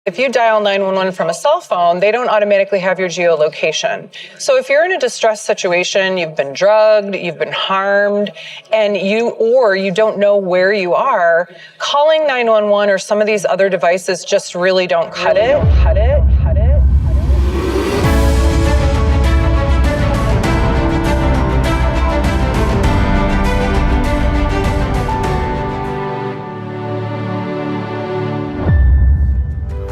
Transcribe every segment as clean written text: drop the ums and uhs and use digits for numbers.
If you dial 911 from a cell phone, they don't automatically have your geolocation. So if you're in a distress situation, you've been drugged, you've been harmed, and you don't know where you are, calling 911 or some of these other devices just really don't cut it.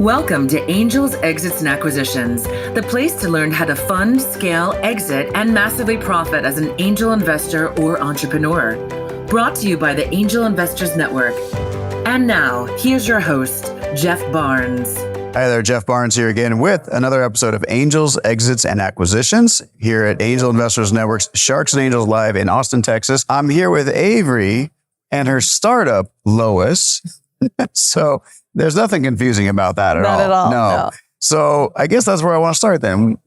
Welcome to Angels, Exits, and Acquisitions, the place to learn how to fund, scale, exit, and massively profit as an angel investor or entrepreneur. Brought to you by the Angel Investors Network. And now, here's your host, Jeff Barnes. Hi there, Jeff Barnes here again with another episode of Angels, Exits, and Acquisitions here at Angel Investors Network's Sharks and Angels Live in Austin, Texas. I'm here with Avery and her startup, Lois. So there's nothing confusing about that at all. Not at all. No. So I guess that's where I want to start then.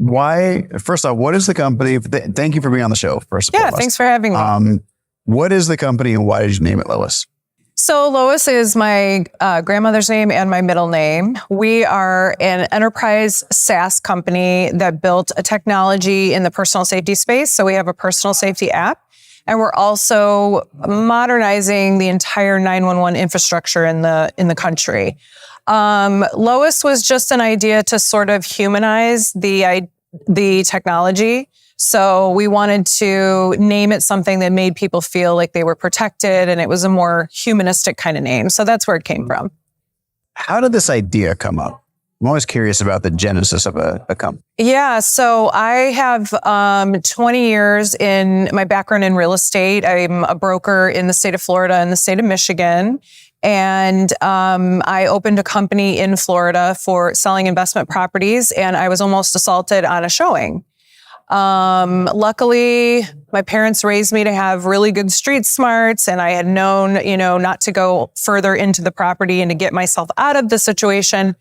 First off, what is the company? Thank you for being on the show, first of all. Yeah, thanks for having me. What is the company and why did you name it Lois? So Lois is my grandmother's name and my middle name. We are an enterprise SaaS company that built a technology in the personal safety space. So we have a personal safety app. And we're also modernizing the entire 911 infrastructure in the country. Lois was just an idea to sort of humanize the technology. So we wanted to name it something that made people feel like they were protected, and it was a more humanistic kind of name. So that's where it came from. How did this idea come up? I'm always curious about the genesis of a company. Yeah, so I have 20 years in my background in real estate. I'm a broker in the state of Florida and the state of Michigan. And I opened a company in Florida for selling investment properties, and I was almost assaulted on a showing. Luckily, my parents raised me to have really good street smarts, and I had known, not to go further into the property and to get myself out of the situation.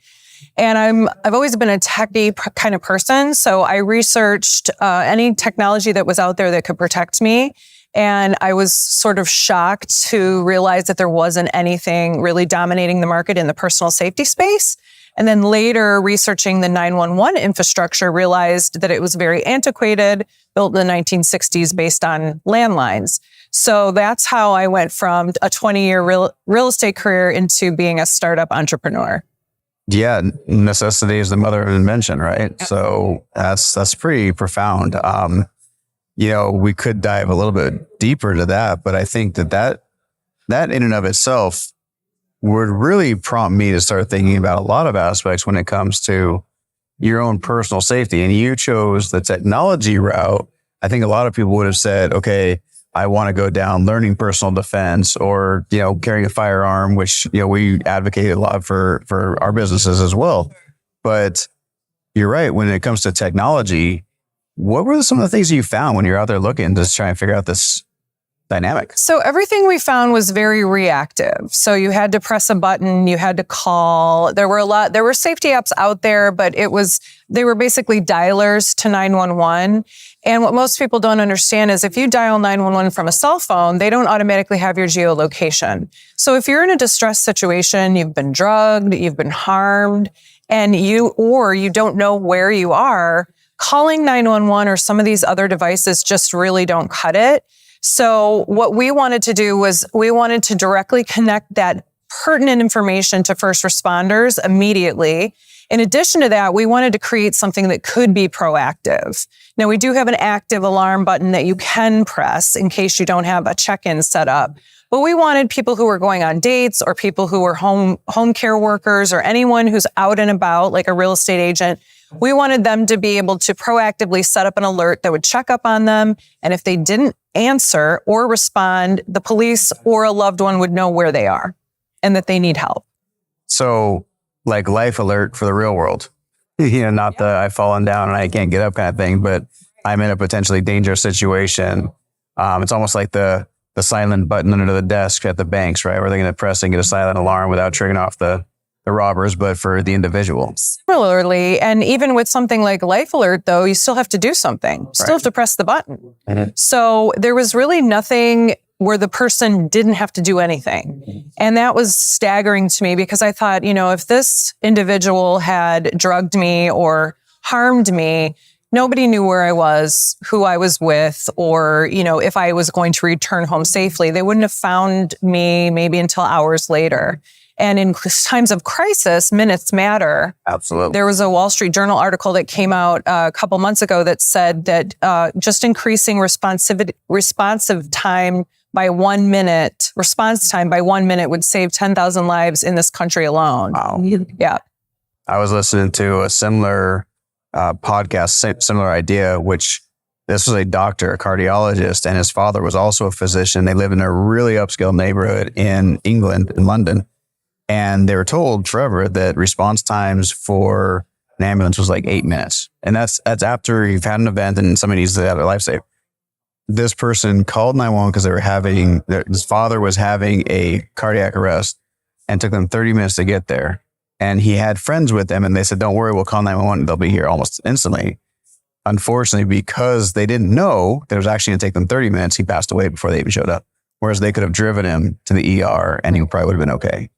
And I've always been a techie kind of person. So I researched any technology that was out there that could protect me. And I was sort of shocked to realize that there wasn't anything really dominating the market in the personal safety space. And then later, researching the 911 infrastructure, realized that it was very antiquated, built in the 1960s based on landlines. So that's how I went from a 20-year real estate career into being a startup entrepreneur. Yeah, necessity is the mother of invention, right? Yeah. So that's pretty profound. We could dive a little bit deeper to that, but I think that in and of itself would really prompt me to start thinking about a lot of aspects when it comes to your own personal safety. And you chose the technology route. I think a lot of people would have said, okay, I want to go down learning personal defense or, carrying a firearm, which, we advocate a lot for our businesses as well. But you're right. When it comes to technology, what were some of the things you found when you're out there looking to try and figure out this dynamic? So everything we found was very reactive. So you had to press a button, you had to call. There were safety apps out there, but they were basically dialers to 911. And what most people don't understand is if you dial 911 from a cell phone, they don't automatically have your geolocation. So if you're in a distress situation, you've been drugged, you've been harmed, and you don't know where you are, calling 911 or some of these other devices just really don't cut it. So what we wanted to do was we wanted to directly connect that pertinent information to first responders immediately. In addition to that, we wanted to create something that could be proactive. Now, we do have an active alarm button that you can press in case you don't have a check-in set up. But we wanted people who were going on dates or people who were home care workers or anyone who's out and about, like a real estate agent. We wanted them to be able to proactively set up an alert that would check up on them. And if they didn't answer or respond, the police or a loved one would know where they are and that they need help. So like life alert for the real world, not the I've fallen down and I can't get up kind of thing, but I'm in a potentially dangerous situation. It's almost like the silent button under the desk at the banks, right? Where they're going to press and get a silent alarm without triggering off the robbers, but for the individual. Similarly, and even with something like Life Alert, though, you still have to do something. You still have to press the button. Mm-hmm. So there was really nothing where the person didn't have to do anything. And that was staggering to me because I thought, if this individual had drugged me or harmed me, nobody knew where I was, who I was with, or, if I was going to return home safely. They wouldn't have found me maybe until hours later. And in times of crisis, minutes matter. Absolutely. There was a Wall Street Journal article that came out a couple months ago that said that just increasing responsive time by 1 minute, response time by 1 minute would save 10,000 lives in this country alone. Wow. Yeah. I was listening to a similar podcast, similar idea, which this was a doctor, a cardiologist, and his father was also a physician. They live in a really upscale neighborhood in England, in London. And they were told forever that response times for an ambulance was like 8 minutes. And that's after you've had an event and somebody needs to have their life saved. This person called 911 because his father was having a cardiac arrest and took them 30 minutes to get there. And he had friends with them and they said, don't worry, we'll call 911. They'll be here almost instantly. Unfortunately, because they didn't know that it was actually going to take them 30 minutes, he passed away before they even showed up. Whereas they could have driven him to the ER and he probably would have been okay.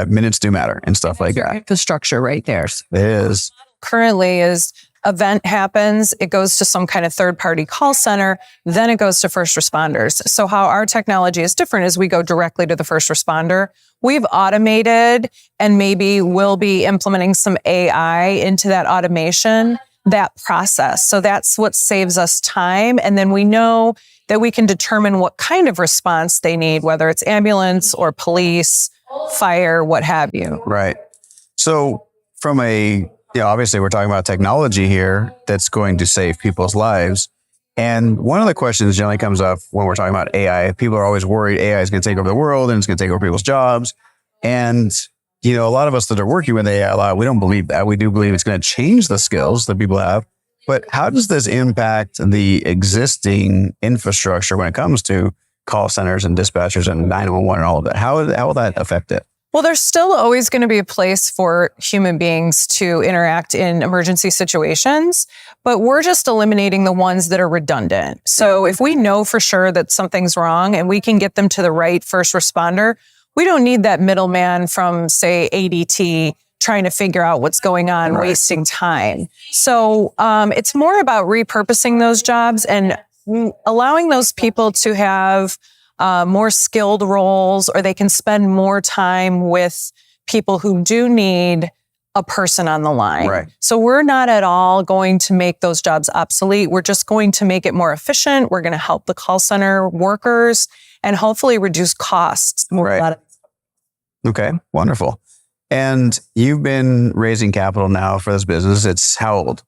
Minutes do matter and stuff like that. Infrastructure right there. It is. Currently is event happens, it goes to some kind of third-party call center, then it goes to first responders. So how our technology is different is we go directly to the first responder. We've automated and maybe will be implementing some AI into that automation, that process. So that's what saves us time. And then we know that we can determine what kind of response they need, whether it's ambulance or police, fire, what have you. Right. So from obviously we're talking about technology here that's going to save people's lives. And one of the questions generally comes up when we're talking about AI. People are always worried AI is going to take over the world and it's going to take over people's jobs. And, a lot of us that are working with AI a lot, we don't believe that. We do believe it's going to change the skills that people have. But how does this impact the existing infrastructure when it comes to call centers and dispatchers and 911 and all of that? How will that affect it? Well, there's still always going to be a place for human beings to interact in emergency situations, but we're just eliminating the ones that are redundant. So if we know for sure that something's wrong and we can get them to the right first responder, we don't need that middleman from, say, ADT trying to figure out what's going on, Right. wasting time. So it's more about repurposing those jobs and allowing those people to have more skilled roles, or they can spend more time with people who do need a person on the line. Right. So we're not at all going to make those jobs obsolete. We're just going to make it more efficient. We're going to help the call center workers and hopefully reduce costs. Right. Okay, wonderful. And you've been raising capital now for this business. It's how old?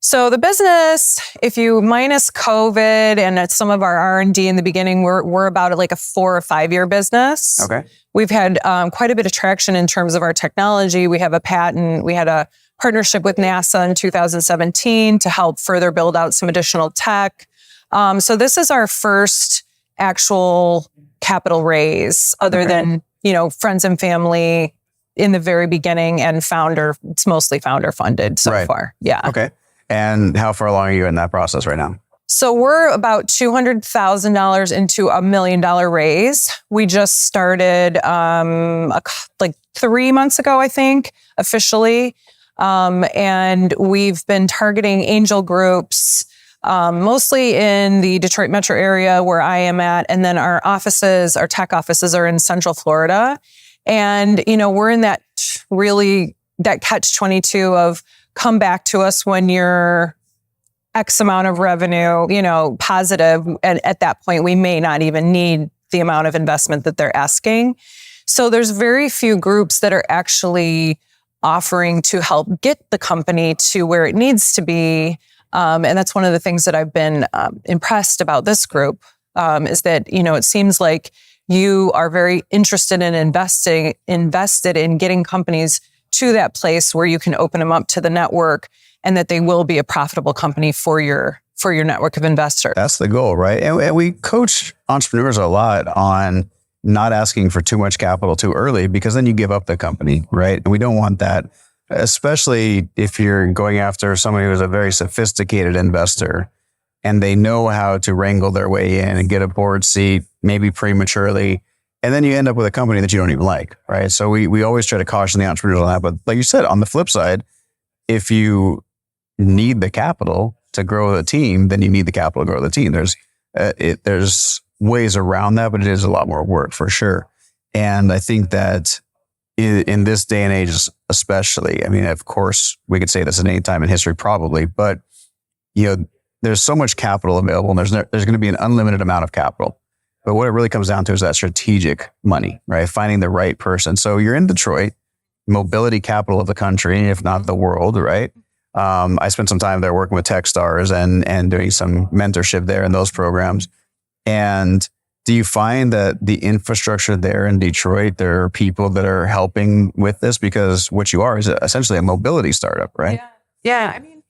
So the business, if you minus COVID and some of our R&D in the beginning, we're about like a 4 or 5 year business. Okay. We've had quite a bit of traction in terms of our technology. We have a patent. We had a partnership with NASA in 2017 to help further build out some additional tech. So this is our first actual capital raise other than, friends and family in the very beginning and founder. It's mostly founder funded so Right. far. Yeah. Okay. And how far along are you in that process right now? So we're about $200,000 into $1 million raise. We just started like 3 months ago, I think, officially. And we've been targeting angel groups, mostly in the Detroit metro area where I am at. And then our tech offices are in Central Florida. And, we're in that catch-22 of come back to us when you're X amount of revenue, positive. And at that point, we may not even need the amount of investment that they're asking. So there's very few groups that are actually offering to help get the company to where it needs to be. And that's one of the things that I've been impressed about this group is that, it seems like you are very interested in invested in getting companies to that place where you can open them up to the network and that they will be a profitable company for your network of investors. That's the goal, right? And we coach entrepreneurs a lot on not asking for too much capital too early, because then you give up the company, right? And we don't want that, especially if you're going after somebody who's a very sophisticated investor and they know how to wrangle their way in and get a board seat, maybe prematurely. And then you end up with a company that you don't even like, right? So we always try to caution the entrepreneurs on that. But like you said, on the flip side, if you need the capital to grow the team, then you need the capital to grow the team. There's ways around that, but it is a lot more work for sure. And I think that in this day and age, especially, I mean, of course, we could say this at any time in history, probably, but there's so much capital available, and there's going to be an unlimited amount of capital. But what it really comes down to is that strategic money, right? Finding the right person. So you're in Detroit, mobility capital of the country, if not the world, right? I spent some time there working with Techstars and doing some mentorship there in those programs. And do you find that the infrastructure there in Detroit, there are people that are helping with this? Because what you are is essentially a mobility startup, right? Yeah. I mean,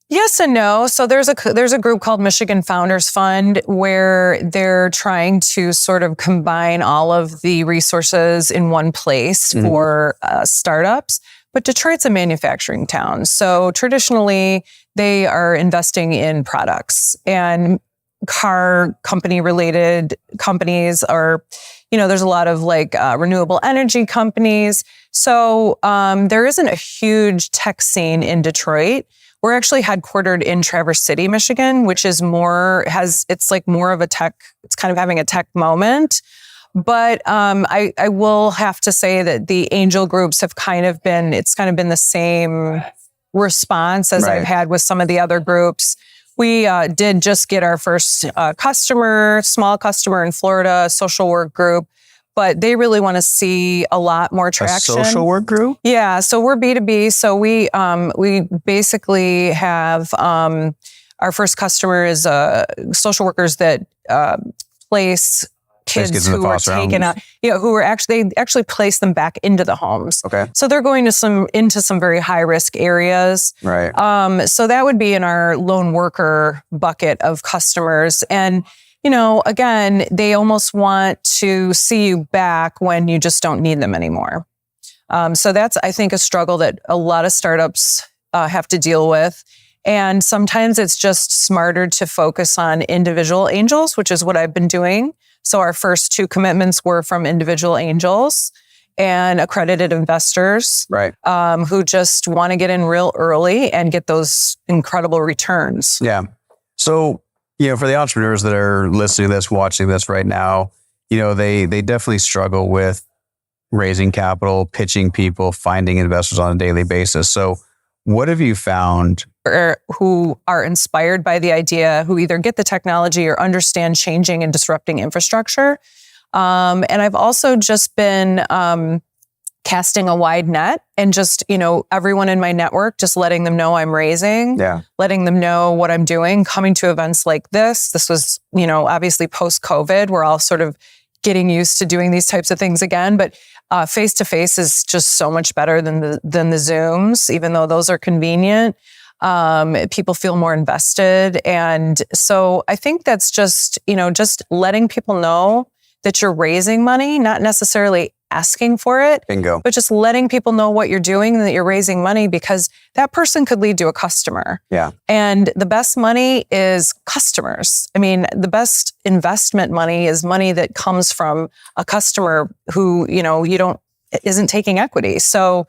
yes and no. So there's a group called Michigan Founders Fund where they're trying to sort of combine all of the resources in one place for startups. But Detroit's a manufacturing town. So traditionally, they are investing in products, and car company related companies are, there's a lot of renewable energy companies. So there isn't a huge tech scene in Detroit. We're actually headquartered in Traverse City, Michigan, which is it's more of a tech, it's kind of having a tech moment. But I will have to say that the angel groups have kind of been the same response as I've had with some of the other groups. We did just get our first small customer in Florida, a social work group, but they really want to see a lot more traction. A social work group? Yeah. So we're B2B. So we basically have our first customer is social workers that place kids who were taken out, they actually place them back into the homes. Okay. So they're going into some very high risk areas. Right. So that would be in our lone worker bucket of customers. And, again, they almost want to see you back when you just don't need them anymore. So that's, I think, a struggle that a lot of startups have to deal with. And sometimes it's just smarter to focus on individual angels, which is what I've been doing. So our first 2 commitments were from individual angels and accredited investors, right? Who just want to get in real early and get those incredible returns. Yeah. So, for the entrepreneurs that are listening to this, watching this right now, they definitely struggle with raising capital, pitching people, finding investors on a daily basis. So what have you found? Who are inspired by the idea, who either get the technology or understand changing and disrupting infrastructure. And I've also just been casting a wide net and just, everyone in my network, just letting them know I'm raising, letting them know what I'm doing, coming to events like this. This was, obviously post-COVID, we're all sort of getting used to doing these types of things again. But face-to-face is just so much better than the Zooms, even though those are convenient. People feel more invested. And so I think that's just, just letting people know that you're raising money, not necessarily asking for it. Bingo. But just letting people know what you're doing and that you're raising money, because that person could lead to a customer. Yeah. And the best money is customers. I mean, the best investment money is money that comes from a customer who, isn't taking equity. So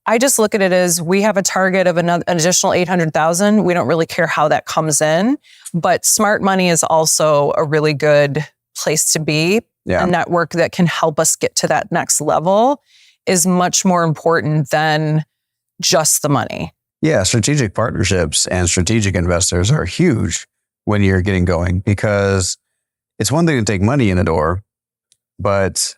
I just look at it as we have a target of an additional 800,000. We don't really care how that comes in, but smart money is also a really good place to be. Yeah. A network that can help us get to that next level is much more important than just the money. Yeah, strategic partnerships and strategic investors are huge when you're getting going, because it's one thing to take money in the door, but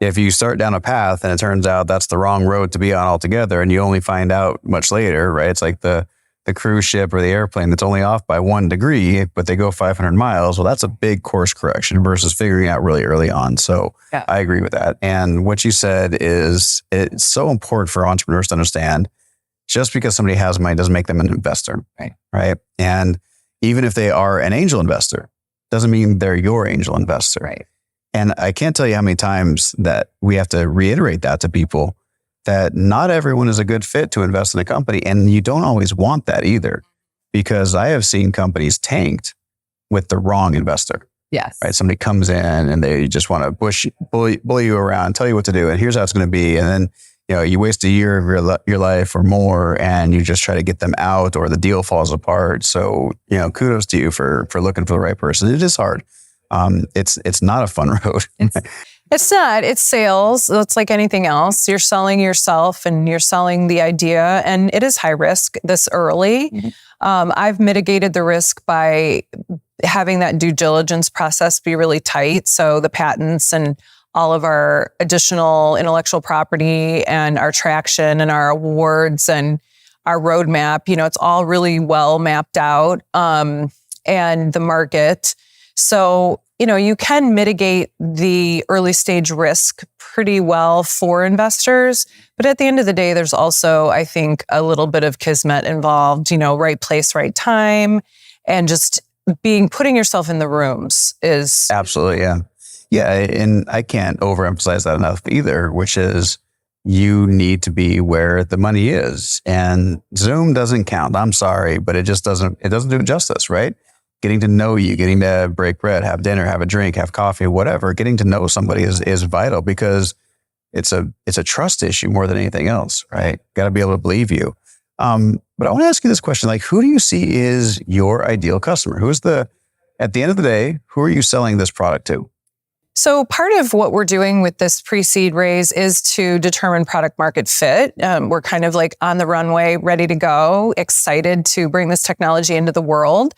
if you start down a path and it turns out that's the wrong road to be on altogether, and you only find out much later, right? It's like the cruise ship or the airplane that's only off by 1 degree, but they go 500 miles. Well, that's a big course correction versus figuring out really early on. So yeah. I agree with that. And what you said is it's so important for entrepreneurs to understand, just because somebody has money doesn't make them an investor, right? And even if they are an angel investor, doesn't mean they're your angel investor. Right. And I can't tell you how many times that we have to reiterate that to people, that not everyone is a good fit to invest in a company. And you don't always want that either, because I have seen companies tanked with the wrong investor. Yes. Right. Somebody comes in and they just want to bully you around, tell you what to do. And here's how it's going to be. And then, you waste a year of your life or more and you just try to get them out or the deal falls apart. So, kudos to you for looking for the right person. It is hard. It's not a fun road. It's not. It's sales. It's like anything else. You're selling yourself and you're selling the idea, and it is high risk this early. Mm-hmm. I've mitigated the risk by having that due diligence process be really tight. So the patents and all of our additional intellectual property and our traction and our awards and our roadmap, it's all really well mapped out, and the market. So, you can mitigate the early stage risk pretty well for investors. But at the end of the day, there's also, I think, a little bit of kismet involved, right place, right time. And just putting yourself in the rooms is... Absolutely, yeah. Yeah, and I can't overemphasize that enough either, which is you need to be where the money is. And Zoom doesn't count. I'm sorry, but it doesn't do it justice, right? Getting to know you, getting to break bread, have dinner, have a drink, have coffee, whatever. Getting to know somebody is vital because it's a trust issue more than anything else, right? Got to be able to believe you. But I want to ask you this question: like, who do you see is your ideal customer? At the end of the day, who are you selling this product to? So part of what we're doing with this pre-seed raise is to determine product market fit. We're kind of like on the runway, ready to go, excited to bring this technology into the world.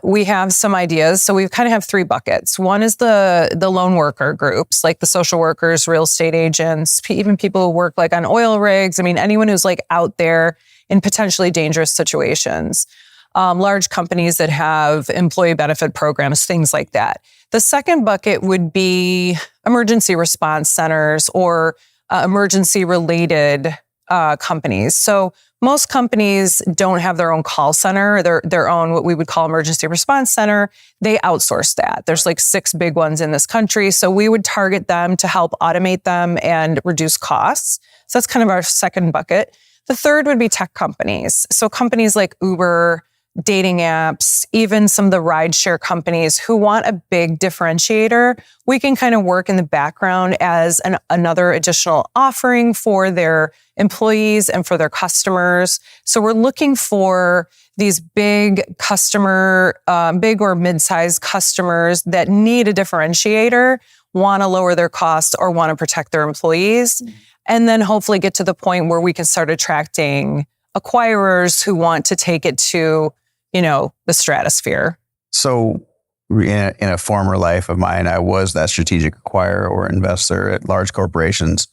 We have some ideas. So we kind of have three buckets. One is the lone worker groups, like the social workers, real estate agents, even people who work like on oil rigs. I mean, anyone who's like out there in potentially dangerous situations. Large companies that have employee benefit programs, things like that. The second bucket would be emergency response centers or emergency-related companies. So most companies don't have their own call center, their own what we would call emergency response center. They outsource that. There's like 6 big ones in this country. So we would target them to help automate them and reduce costs. So that's kind of our second bucket. The third would be tech companies. So companies like Uber, dating apps, even some of the rideshare companies who want a big differentiator, we can kind of work in the background as another additional offering for their employees and for their customers. So we're looking for these big or mid-sized customers that need a differentiator, want to lower their costs or want to protect their employees, and then hopefully get to the point where we can start attracting acquirers who want to take it to the stratosphere. So in a former life of mine, I was that strategic acquirer or investor at large corporations.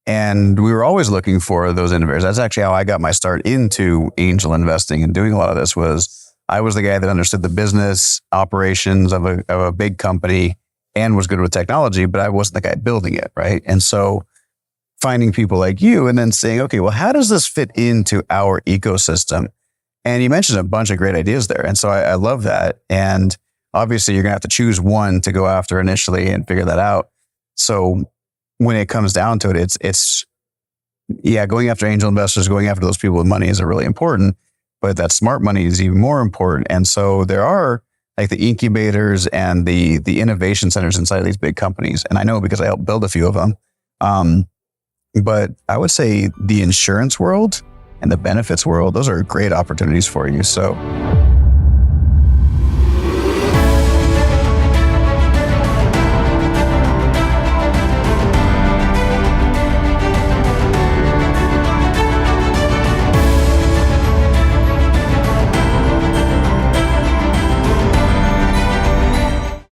And we were always looking for those innovators. That's actually how I got my start into angel investing and doing a lot of this. Was I was the guy that understood the business operations of a big company and was good with technology, but I wasn't the guy building it, right? And so finding people like you and then saying, okay, well, how does this fit into our ecosystem? And you mentioned a bunch of great ideas there. And so I love that. And obviously you're going to have to choose one to go after initially and figure that out. So when it comes down to it, it's going after angel investors, going after those people with money is really important, but that smart money is even more important. And so there are like the incubators and the innovation centers inside of these big companies. And I know because I helped build a few of them. But I would say the insurance world and the benefits world, those are great opportunities for you. So